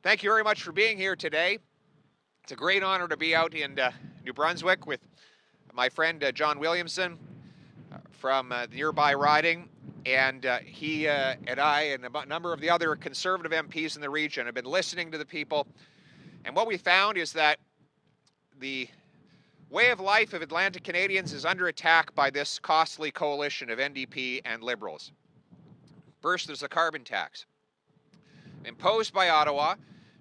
Thank you very much for being here today. It's a great honor to be out in New Brunswick with my friend John Williamson from the nearby riding. And he and I and a number of the other Conservative MPs in the region have been listening to the people. And what we found is that the way of life of Atlantic Canadians is under attack by this costly coalition of NDP and Liberals. First, there's the carbon tax, imposed by Ottawa,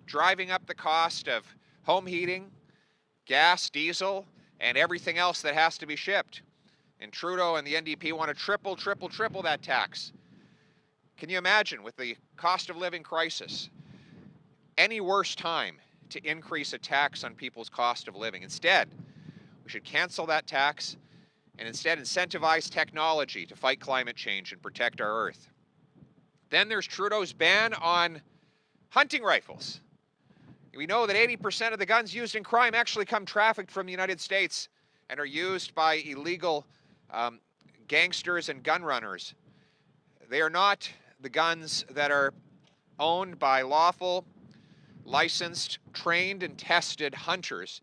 driving up the cost of home heating, gas, diesel, and everything else that has to be shipped. And Trudeau and the NDP want to triple that tax. Can you imagine, with the cost of living crisis, any worse time to increase a tax on people's cost of living? Instead, we should cancel that tax and instead incentivize technology to fight climate change and protect our Earth. Then there's Trudeau's ban on hunting rifles. We know that 80% of the guns used in crime actually come trafficked from the United States and are used by illegal gangsters and gun runners. They are not the guns that are owned by lawful, licensed, trained, and tested hunters.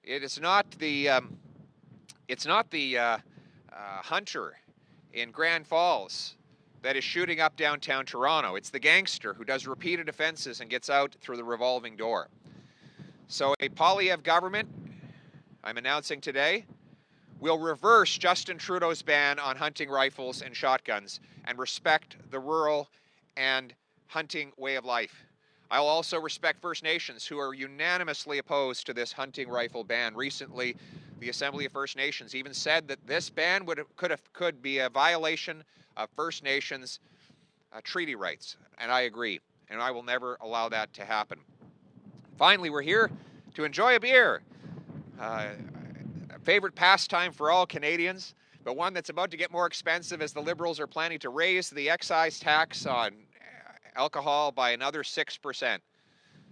It's not the hunter in Grand Falls that is shooting up downtown Toronto. It's the gangster who does repeated offenses and gets out through the revolving door. So a Poilievre government, I'm announcing today, will reverse Justin Trudeau's ban on hunting rifles and shotguns and respect the rural and hunting way of life. I'll also respect First Nations, who are unanimously opposed to this hunting rifle ban. Recently, the Assembly of First Nations even said that this ban could be a violation of First Nations treaty rights, and I agree, and I will never allow that to happen. Finally, we're here to enjoy a beer, a favorite pastime for all Canadians, but one that's about to get more expensive as the Liberals are planning to raise the excise tax on alcohol by another 6%.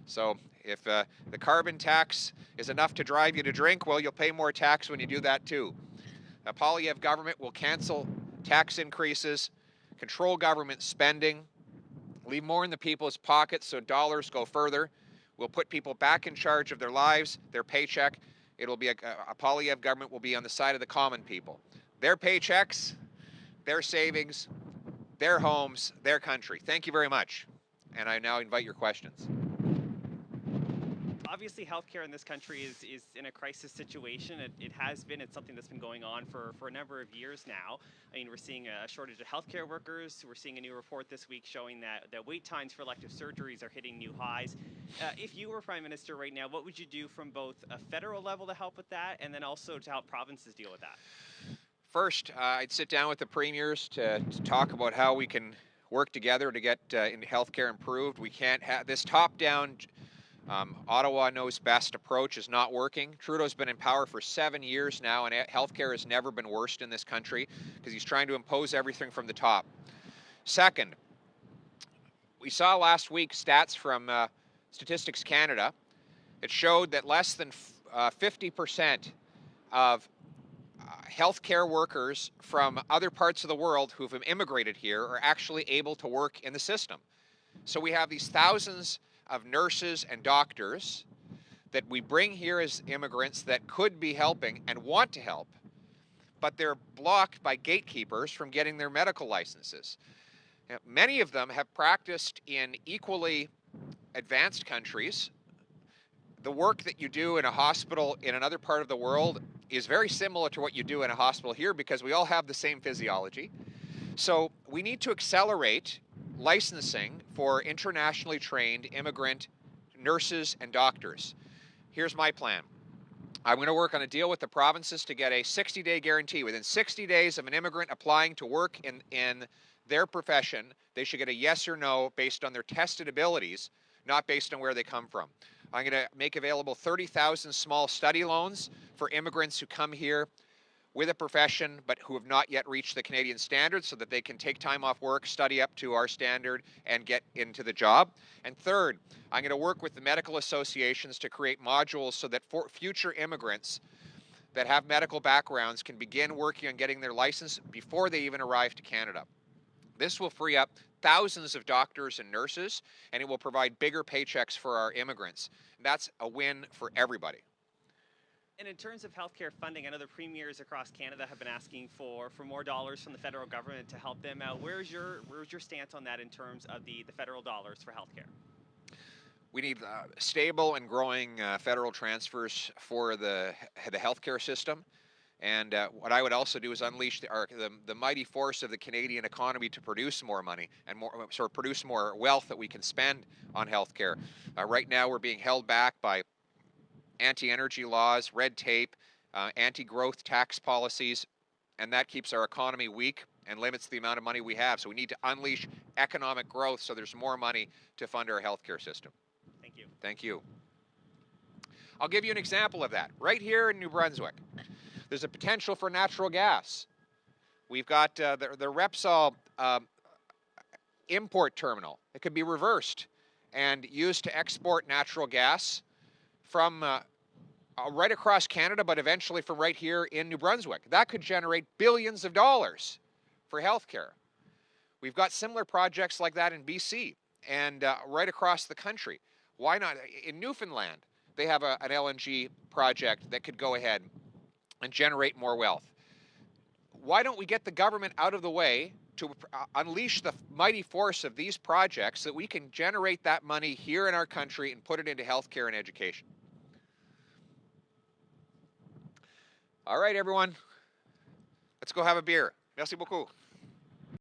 So if the carbon tax is enough to drive you to drink, well, you'll pay more tax when you do that too. The Poilievre government will cancel tax increases, control government spending, leave more in the people's pockets so dollars go further. We'll put people back in charge of their lives, their paycheck. It'll be a Poilievre government will be on the side of the common people. Their paychecks, their savings, their homes, their country. Thank you very much. And I now invite your questions. Obviously, healthcare in this country is in a crisis situation. It has been. It's something that's been going on for a number of years now. I mean, we're seeing a shortage of healthcare workers. We're seeing a new report this week showing that wait times for elective surgeries are hitting new highs. If you were Prime Minister right now, what would you do from both a federal level to help with that and then also to help provinces deal with that? First, I'd sit down with the premiers to talk about how we can work together to get healthcare improved. We can't have this top-down Ottawa knows best approach is not working. Trudeau's been in power for 7 years now, and healthcare has never been worse in this country because he's trying to impose everything from the top. Second, we saw last week stats from Statistics Canada. It showed that less than 50% of healthcare workers from other parts of the world who've immigrated here are actually able to work in the system. So we have these thousands of nurses and doctors that we bring here as immigrants that could be helping and want to help, but they're blocked by gatekeepers from getting their medical licenses. Now, many of them have practiced in equally advanced countries. The work that you do in a hospital in another part of the world is very similar to what you do in a hospital here because we all have the same physiology. So we need to accelerate licensing for internationally trained immigrant nurses and doctors. Here's my plan. I'm going to work on a deal with the provinces to get a 60-day guarantee. Within 60 days of an immigrant applying to work in their profession, they should get a yes or no based on their tested abilities, not based on where they come from. I'm going to make available 30,000 small study loans for immigrants who come here with a profession but who have not yet reached the Canadian standard so that they can take time off work, study up to our standard, and get into the job. And third, I'm going to work with the medical associations to create modules so that for future immigrants that have medical backgrounds can begin working on getting their license before they even arrive to Canada. This will free up thousands of doctors and nurses, and it will provide bigger paychecks for our immigrants. That's a win for everybody. And in terms of healthcare funding, I know the premiers across Canada have been asking for more dollars from the federal government to help them out. Where's your stance on that in terms of the federal dollars for healthcare? We need stable and growing federal transfers for the healthcare system. And what I would also do is unleash the mighty force of the Canadian economy to produce more money and produce more wealth that we can spend on healthcare. Right now, we're being held back by anti-energy laws, red tape, anti-growth tax policies, and that keeps our economy weak and limits the amount of money we have. So we need to unleash economic growth so there's more money to fund our healthcare system. Thank you. Thank you. I'll give you an example of that. Right here in New Brunswick, there's a potential for natural gas. We've got the Repsol import terminal. It could be reversed and used to export natural gas from right across Canada, but eventually from right here in New Brunswick. That could generate billions of dollars for healthcare. We've got similar projects like that in BC and right across the country. Why not? In Newfoundland, they have an LNG project that could go ahead and generate more wealth. Why don't we get the government out of the way to unleash the mighty force of these projects so that we can generate that money here in our country and put it into healthcare and education? All right, everyone. Let's go have a beer. Merci beaucoup.